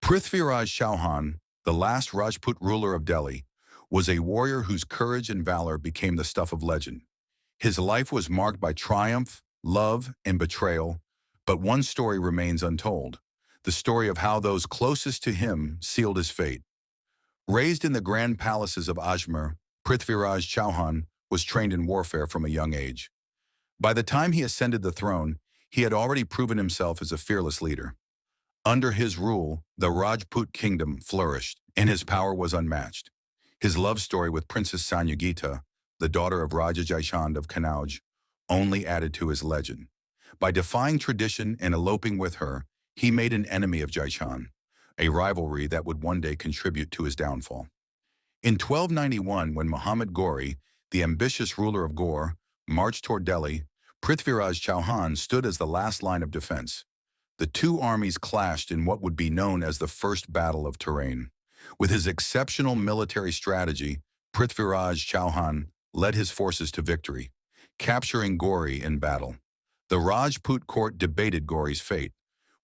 Prithviraj Chauhan, the last Rajput ruler of Delhi, was a warrior whose courage and valor became the stuff of legend. His life was marked by triumph, love, and betrayal, but one story remains untold, the story of how those closest to him sealed his fate. Raised in the grand palaces of Ajmer, Prithviraj Chauhan was trained in warfare from a young age. By the time he ascended the throne, he had already proven himself as a fearless leader. Under his rule, the Rajput kingdom flourished, and his power was unmatched. His love story with Princess Sanyogita, the daughter of Raja Jaishand of Kanauj, only added to his legend. By defying tradition and eloping with her, he made an enemy of Jaishand, a rivalry that would one day contribute to his downfall. In 1291, when Muhammad Ghori, the ambitious ruler of Ghor, marched toward Delhi, Prithviraj Chauhan stood as the last line of defense. The two armies clashed in what would be known as the First Battle of Tarain. With his exceptional military strategy, Prithviraj Chauhan led his forces to victory, capturing Ghori in battle. The Rajput court debated Ghori's fate,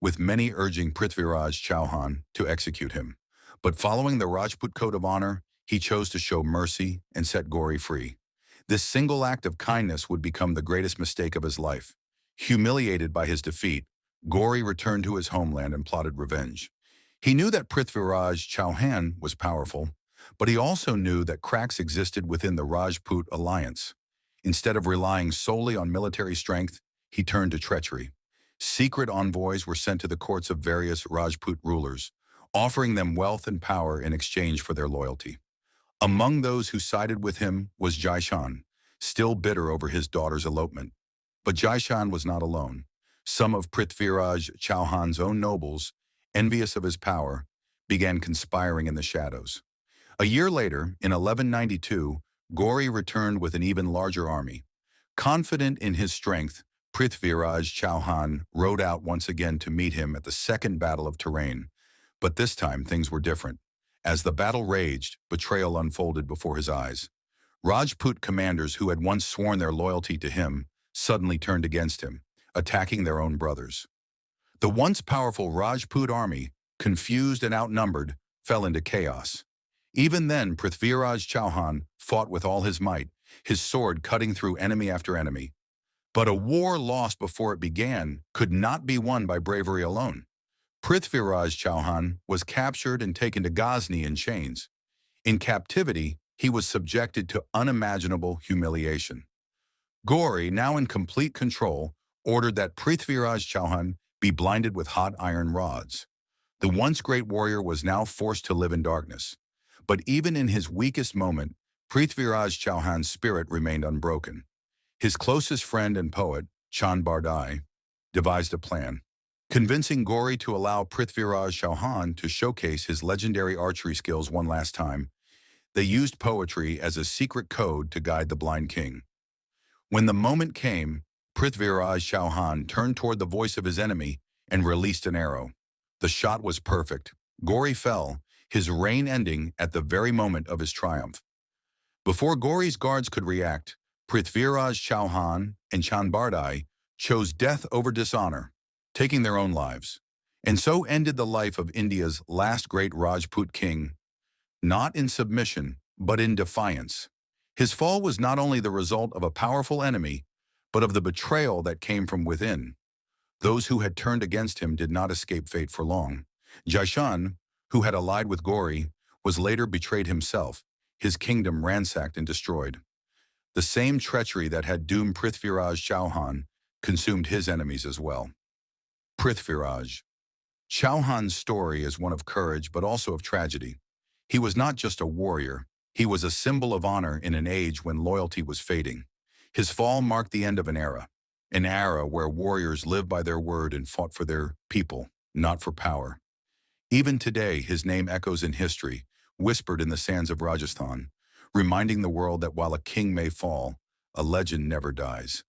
with many urging Prithviraj Chauhan to execute him. But following the Rajput code of honor, he chose to show mercy and set Ghori free. This single act of kindness would become the greatest mistake of his life. Humiliated by his defeat, Ghori returned to his homeland and plotted revenge. He knew that Prithviraj Chauhan was powerful, but he also knew that cracks existed within the Rajput alliance. Instead of relying solely on military strength, he turned to treachery. Secret envoys were sent to the courts of various Rajput rulers, offering them wealth and power in exchange for their loyalty. Among those who sided with him was Jaishand, still bitter over his daughter's elopement. But Jaishand was not alone. Some of Prithviraj Chauhan's own nobles, envious of his power, began conspiring in the shadows. A year later, in 1192, Ghori returned with an even larger army. Confident in his strength, Prithviraj Chauhan rode out once again to meet him at the Second Battle of Tarain. But this time, things were different. As the battle raged, betrayal unfolded before his eyes. Rajput commanders who had once sworn their loyalty to him suddenly turned against him, attacking their own brothers. The once powerful Rajput army, confused and outnumbered, fell into chaos. Even then, Prithviraj Chauhan fought with all his might, his sword cutting through enemy after enemy. But a war lost before it began could not be won by bravery alone. Prithviraj Chauhan was captured and taken to Ghazni in chains. In captivity, he was subjected to unimaginable humiliation. Ghori, now in complete control, ordered that Prithviraj Chauhan be blinded with hot iron rods. The once great warrior was now forced to live in darkness. But even in his weakest moment, Prithviraj Chauhan's spirit remained unbroken. His closest friend and poet, Chand Bardai, devised a plan. Convincing Ghori to allow Prithviraj Chauhan to showcase his legendary archery skills one last time, they used poetry as a secret code to guide the blind king. When the moment came, Prithviraj Chauhan turned toward the voice of his enemy and released an arrow. The shot was perfect. Ghori fell, his reign ending at the very moment of his triumph. Before Ghori's guards could react, Prithviraj Chauhan and Chand Bardai chose death over dishonor, taking their own lives. And so ended the life of India's last great Rajput king, not in submission, but in defiance. His fall was not only the result of a powerful enemy, but of the betrayal that came from within. Those who had turned against him did not escape fate for long. Jaishand, who had allied with Ghori, was later betrayed himself, his kingdom ransacked and destroyed. The same treachery that had doomed Prithviraj Chauhan consumed his enemies as well. Prithviraj Chauhan's story is one of courage but also of tragedy. He was not just a warrior, he was a symbol of honor in an age when loyalty was fading. His fall marked the end of an era where warriors lived by their word and fought for their people, not for power. Even today, his name echoes in history, whispered in the sands of Rajasthan, reminding the world that while a king may fall, a legend never dies.